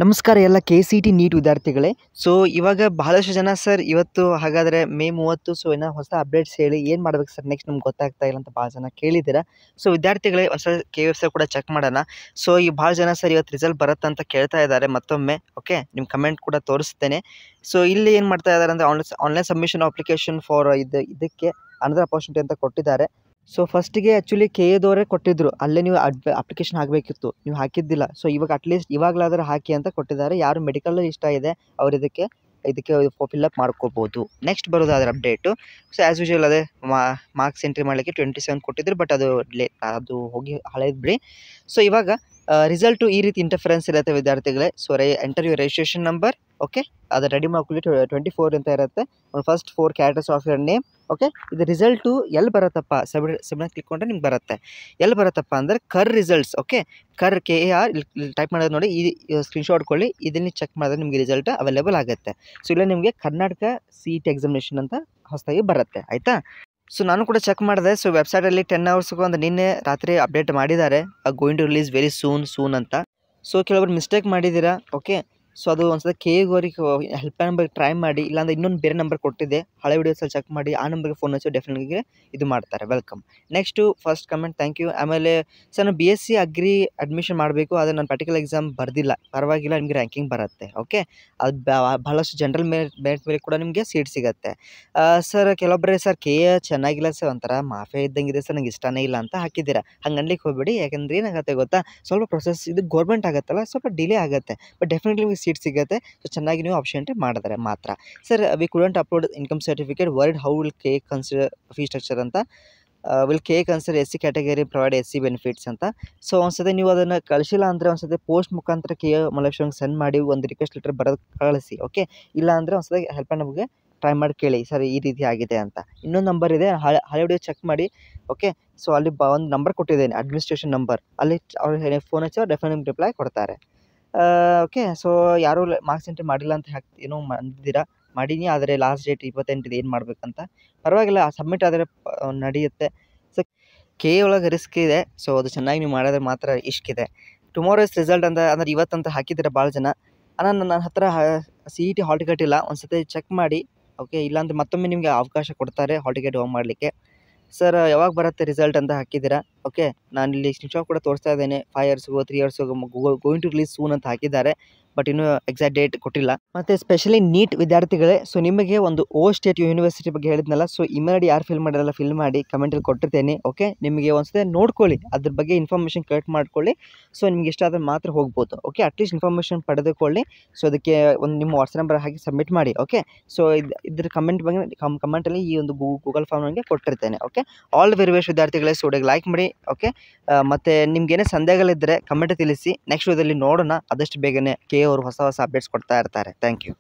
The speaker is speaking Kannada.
ನಮಸ್ಕಾರ ಎಲ್ಲ ಕೆ.ಸಿ.ಟಿ ನೀಟ್ ವಿದ್ಯಾರ್ಥಿಗಳೇ. ಸೊ ಇವಾಗ ಬಹಳಷ್ಟು ಜನ ಸರ್ ಇವತ್ತು ಹಾಗಾದರೆ ಮೇ 30 ಸೊ ಏನೋ ಹೊಸ ಅಪ್ಡೇಟ್ಸ್ ಹೇಳಿ ಏನು ಮಾಡ್ಬೇಕು ಸರ್ ನೆಕ್ಸ್ಟ್ ನಮ್ಗೆ ಗೊತ್ತಾಗ್ತಾ ಇಲ್ಲ ಅಂತ ಭಾಳ ಜನ ಕೇಳಿದ್ದೀರಾ. ಸೊ ವಿದ್ಯಾರ್ಥಿಗಳೇ ಒಂದ್ಸಲ ಕೆ.ಎಫ್.ಸಿ ಕೂಡ ಚೆಕ್ ಮಾಡೋಣ. ಸೊ ಈ ಭಾಳ ಜನ ಸರ್ ಇವತ್ತು ರಿಸಲ್ಟ್ ಬರುತ್ತೆ ಅಂತ ಕೇಳ್ತಾ ಇದ್ದಾರೆ ಮತ್ತೊಮ್ಮೆ. ಓಕೆ, ನಿಮ್ಮ ಕಮೆಂಟ್ ಕೂಡ ತೋರಿಸ್ತೇನೆ. ಸೊ ಇಲ್ಲಿ ಏನು ಮಾಡ್ತಾ ಇದ್ದಾರೆ ಅಂದರೆ ಆನ್ಲೈನ್ ಸಬ್ಮಿಷನ್ ಅಪ್ಲಿಕೇಶನ್ ಫಾರ್ ಇದಕ್ಕೆ ಅನದರ್ ಅಪಾರ್ಚುನಿಟಿ ಅಂತ ಕೊಟ್ಟಿದ್ದಾರೆ. ಸೊ ಫಸ್ಟಿಗೆ ಆ್ಯಕ್ಚುಲಿ ಕೆ.ಎದವರೇ ಕೊಟ್ಟಿದ್ದರು, ಅಲ್ಲೇ ನೀವು ಅಪ್ಲಿಕೇಶನ್ ಹಾಕಬೇಕಿತ್ತು, ನೀವು ಹಾಕಿದ್ದಿಲ್ಲ. ಸೊ ಇವಾಗ ಅಟ್ಲೀಸ್ಟ್ ಇವಾಗಲಾದರೂ ಹಾಕಿ ಅಂತ ಕೊಟ್ಟಿದ್ದಾರೆ. ಯಾರು ಮೆಡಿಕಲ್ ಇಷ್ಟ ಇದೆ ಅವ್ರು ಇದಕ್ಕೆ ಫಿಲ್ಅಪ್ ಮಾಡ್ಕೋಬೋದು. ನೆಕ್ಸ್ಟ್ ಬರೋದಾದ್ರೆ ಅಪ್ಡೇಟು. ಸೊ ಆ್ಯಸ್ ಯೂಶುವಲ್ ಅದೇ ಮಾರ್ಕ್ಸ್ ಎಂಟ್ರಿ ಮಾಡಲಿಕ್ಕೆ 27 ಕೊಟ್ಟಿದ್ರು, ಬಟ್ ಅದು ಹೋಗಿ ಹಳೇದು ಬಿಡಿ. ಸೊ ಇವಾಗ ರಿಸಲ್ಟು ಈ ರೀತಿ ಇಂಟರ್ಫರೆನ್ಸ್ ಇರುತ್ತೆ ವಿದ್ಯಾರ್ಥಿಗಳೇ. So enter your registration number. Okay, ಅದು ರೆಡಿ ಮಾಡ್ಕೊಳ್ಳಿ. 24 ಅಂತ ಇರುತ್ತೆ. First 4 characters of your name. Okay, ಇದು ರಿಸಲ್ಟು ಎಲ್ಲಿ ಬರುತ್ತಪ್ಪ ಸಬ್ಮಿಟ್ ಕ್ಲಿಕ್ ಕೊಂಡ್ರೆ ನಿಮ್ಗೆ ಬರುತ್ತೆ. ಎಲ್ಲಿ ಬರುತ್ತಪ್ಪ ಅಂದರೆ ಕರ್ ರಿಸಲ್ಟ್ಸ್. ಓಕೆ, ಕರ್ KAR ಇಲ್ಲಿ ಟೈಪ್ ಮಾಡೋದು ನೋಡಿ, ಈ ಸ್ಕ್ರೀನ್ಶಾಟ್ ಕೊಳ್ಳಿ. ಇದನ್ನು ಚೆಕ್ ಮಾಡಿದ್ರೆ ನಿಮಗೆ ರಿಸಲ್ಟ್ ಅವೈಲೇಬಲ್ ಆಗುತ್ತೆ. ಸೊ ಇಲ್ಲ ನಿಮಗೆ ಕರ್ನಾಟಕ CET ಎಕ್ಸಾಮಿನೇಷನ್ ಅಂತ ಹೊಸದಾಗಿ ಬರುತ್ತೆ, ಆಯಿತಾ. ಸೊ ನಾನು ಕೂಡ ಚೆಕ್ ಮಾಡಿದೆ. ಸೊ ವೆಬ್ಸೈಟಲ್ಲಿ 10 ಅವರ್ಸ್ಗೂ ಒಂದು ನಿನ್ನೆ ರಾತ್ರಿ ಅಪ್ಡೇಟ್ ಮಾಡಿದ್ದಾರೆ, going to release very soon ಅಂತ. ಸೊ ಕೆಲವೊಬ್ರು ಮಿಸ್ಟೇಕ್ ಮಾಡಿದ್ದೀರಾ. ಓಕೆ, ಸೊ ಅದು ಒಂದ್ಸಲ KAಗೆ ಹೆಲ್ಪ್ ನಂಬರ್ ಟ್ರೈ ಮಾಡಿ, ಇಲ್ಲಾಂದರೆ ಇನ್ನೊಂದು ಬೇರೆ ನಂಬರ್ ಕೊಟ್ಟಿದೆ, ಹಳೆ ವೀಡಿಯೋಸಲ್ಲಿ ಚೆಕ್ ಮಾಡಿ ಆ ನಂಬರ್ಗೆ ಫೋನ್ ಹಚ್ಚಿ ಡೆಫಿನೆಟ್ಗೆ ಇದು ಮಾಡ್ತಾರೆ. Welcome. Next first comment thank you. ಆಮೇಲೆ ಸರ್ ನಾನು BSc ಅಗ್ರಿ ಅಡ್ಮಿಷನ್ ಮಾಡಬೇಕು, ಆದರೆ ನಾನು ಪರ್ಟಿಕ್ಯುಲರ್ ಎಕ್ಸಾಮ್ ಬರ್ದಿಲ್ಲ, ಪರವಾಗಿಲ್ಲ, ನಿಮಗೆ ರ್ಯಾಂಕಿಂಗ್ ಬರುತ್ತೆ. ಓಕೆ, ಅದು ಬಹಳಷ್ಟು ಜನರಲ್ ಮೆರಿಟ್ ಮೇಲೆ ಕೂಡ ನಿಮಗೆ ಸೀಟ್ ಸಿಗುತ್ತೆ. ಸರ್ ಕೆಲವೊಬ್ಬರೇ ಸರ್ KA ಚೆನ್ನಾಗಿಲ್ಲ ಸರ್, ಒಂಥರ ಮಾಫಿಯಾ ಇದ್ದಂಗಿದೆ ಸರ್, ನಂಗೆ ಇಷ್ಟನೇ ಇಲ್ಲ ಅಂತ ಹಾಕಿದ್ದೀರಾ. ಹಂಗೆ ಅನ್ಲಿಕ್ಕೆ ಹೋಗ್ಬೇಡಿ. ಯಾಕಂದ್ರೆ ಏನಾಗುತ್ತೆ ಗೊತ್ತಾ, ಸ್ವಲ್ಪ ಪ್ರೊಸೆಸ್ ಇದು ಗೌರ್ಮೆಂಟ್ ಆಗುತ್ತಲ್ಲ, ಸ್ವಲ್ಪ ಡಿಲೇ ಆಗುತ್ತೆ, ಬಟ್ ಡೆಫಿನೆಟ್ಲಿ ನಿಮಗೆ ಸೀಟ್ ಸಿಗುತ್ತೆ. ಸೊ ಚೆನ್ನಾಗಿ ನೀವು ಆಪ್ಷನ್ ಎಂಟ್ರಿ ಮಾಡಿದ್ರೆ ಮಾತ್ರ. Sir we couldn't upload income certificate, word how will KA consider fee structure ಅಂತ. Will KA consider SC category provide SC benefits ಅಂತ. ಸೊ ಒಂದ್ಸತಿ ನೀವು ಅದನ್ನು ಕಳಿಸಿಲ್ಲ ಅಂದರೆ ಒಂದ್ಸತಿ ಪೋಸ್ಟ್ ಮುಖಾಂತರ KA ಮಲೇಶ್ವರಂಗೆ ಸೆಂಡ್ ಮಾಡಿ ಒಂದು ರಿಕ್ವೆಸ್ಟ್ ಲೆಟರ್ ಬರೋದು ಕಳಿಸಿ. ಓಕೆ, ಇಲ್ಲ ಅಂದರೆ ಒಂದ್ಸತಿ ಹೆಲ್ಪ್ ನಮಗೆ ಟ್ರೈ ಮಾಡಿ ಕೇಳಿ, ಸರ್ ಈ ರೀತಿ ಆಗಿದೆ ಅಂತ. ಇನ್ನೊಂದು ನಂಬರ್ ಇದೆ, ಹಳೆ ವಿಡಿಯೋ ಚೆಕ್ ಮಾಡಿ. ಓಕೆ, ಸೊ ಅಲ್ಲಿ ಒಂದು ನಂಬರ್ ಕೊಟ್ಟಿದ್ದೇನೆ, ಅಡ್ಮಿನಿಸ್ಟ್ರೇಷನ್ ನಂಬರ್. ಅಲ್ಲಿ ಅವ್ರು ಫೋನ್ ಹಚ್ಚಿ ಅವ್ರು ಡೆಫಿನೆಟ್ ರಿಪ್ಲೈ ಕೊಡ್ತಾರೆ. ಓಕೆ, ಸೊ ಯಾರೂ ಮಾರ್ಕ್ಸ್ ಎಂಟ್ರಿ ಮಾಡಿಲ್ಲ ಅಂತ ಏನೋ ಅಂದಿದ್ದೀರಾ. ಮಾಡೀನಿ, ಆದರೆ ಲಾಸ್ಟ್ ಡೇಟ್ 28 ಏನು ಮಾಡಬೇಕಂತ. ಪರವಾಗಿಲ್ಲ, ಸಬ್ಮಿಟ್ ಆದರೆ ನಡೆಯುತ್ತೆ. ಸೊ KA ಒಳಗೆ ರಿಸ್ಕ್ ಇದೆ. ಸೊ ಅದು ಚೆನ್ನಾಗಿ ನೀವು ಮಾಡಿದ್ರೆ ಮಾತ್ರ ಇಷ್ಟಿದೆ. ಟುಮಾರೋ ಇಸ್ ರಿಸಲ್ಟ್ ಅಂತ ಅಂದರೆ ಇವತ್ತಂತ ಹಾಕಿದ್ದೀರಾ ಭಾಳ ಜನ. ನನ್ನ ಹತ್ರ CET ಹಾಲ್ ಟಿಕೆಟ್ ಇಲ್ಲ, ಒಂದು ಸತಿ ಚೆಕ್ ಮಾಡಿ. ಓಕೆ, ಇಲ್ಲಾಂದರೆ ಮತ್ತೊಮ್ಮೆ ನಿಮಗೆ ಅವಕಾಶ ಕೊಡ್ತಾರೆ ಹಾಲ್ ಟಿಕೆಟ್ ಹೋಮ್ ಮಾಡಲಿಕ್ಕೆ. ಸರ್ ಯಾವಾಗ ಬರುತ್ತೆ ರಿಸಲ್ಟ್ ಅಂತ ಹಾಕಿದ್ದೀರಾ. ಓಕೆ, ನಾನಿಲ್ಲಿ ಸ್ಕ್ರೀನ್ಶಾಟ್ ಕೂಡ ತೋರಿಸ್ತಾ ಇದ್ದೇನೆ. 5 ಇಯರ್ಸ್ಗೋ 3 ಇಯರ್ಸ್ಗೋ ಗೋಯಿಂಗ್ ಟು ರಿಲೀಸ್ ಸೂನ್ ಅಂತ ಹಾಕಿದ್ದಾರೆ, ಬಟ್ ಇನ್ನೂ ಎಕ್ಸಾಕ್ಟ್ ಡೇಟ್ ಕೊಟ್ಟಿಲ್ಲ. ಮತ್ತು ಸ್ಪೆಷಲಿ ನೀಟ್ ವಿದ್ಯಾರ್ಥಿಗಳೇ, ಸೊ ನಿಮಗೆ ಒಂದು ಸ್ಟೇಟ್ ಯೂನಿವರ್ಸಿಟಿ ಬಗ್ಗೆ ಹೇಳಿದ್ನಲ್ಲ, ಸೊ ಇಮೇಲ್ ಐಡಿ ಯಾರು ಫಿಲ್ ಮಾಡಿರಲ್ಲ ಫಿಲ್ ಮಾಡಿ ಕಮೆಂಟಲ್ಲಿ ಕೊಟ್ಟಿರ್ತೇನೆ. ಓಕೆ, ನಿಮಗೆ ಒಂದ್ಸತಿ ನೋಡ್ಕೊಳ್ಳಿ, ಅದ್ರ ಬಗ್ಗೆ ಇನ್ಫಾರ್ಮೇಷನ್ ಕಲೆಕ್ಟ್ ಮಾಡ್ಕೊಳ್ಳಿ. ಸೊ ನಿಮ್ಗೆ ಇಷ್ಟ ಆದರೆ ಮಾತ್ರ ಹೋಗ್ಬೋದು. ಓಕೆ, ಅಟ್ಲೀಸ್ಟ್ ಇನ್ಫಾರ್ಮೇಷನ್ ಪಡೆದುಕೊಳ್ಳಿ. ಸೊ ಅದಕ್ಕೆ ಒಂದು ನಿಮ್ಮ ವಾಟ್ಸಪ್ ನಂಬರ್ ಹಾಕಿ ಸಬ್ಮಿಟ್ ಮಾಡಿ. ಓಕೆ, ಸೊ ಇದ್ರ ಕಮೆಂಟ್ ಬಗ್ಗೆ ಕಮೆಂಟಲ್ಲಿ ಈ ಒಂದು ಗೂಗಲ್ ಫಾರ್ಮ್ ನನಗೆ ಕೊಟ್ಟಿರ್ತೇನೆ. ಓಕೆ, ಆಲ್ ವೆರಿ ಬೆಸ್ಟ್ ವಿದ್ಯಾರ್ಥಿಗಳೇ. ಸೊ ವಿಡಿಯೋಗೆ ಲೈಕ್ ಮಾಡಿ. ಓಕೆ, ಮತ್ತು ನಿಮ್ಗೇನೇ ಸಂದೇಹಗಳಿದ್ದರೆ ಕಮೆಂಟ್ ತಿಳಿಸಿ. ನೆಕ್ಸ್ಟ್ ವಿಡಿಯೋದಲ್ಲಿ ನೋಡೋಣ. ಆದಷ್ಟು ಬೇಗನೆ KA ಅವರು ಹೊಸ ಅಪ್ಡೇಟ್ಸ್ ಕೊಡ್ತಾ ಇರ್ತಾರೆ. Thank you.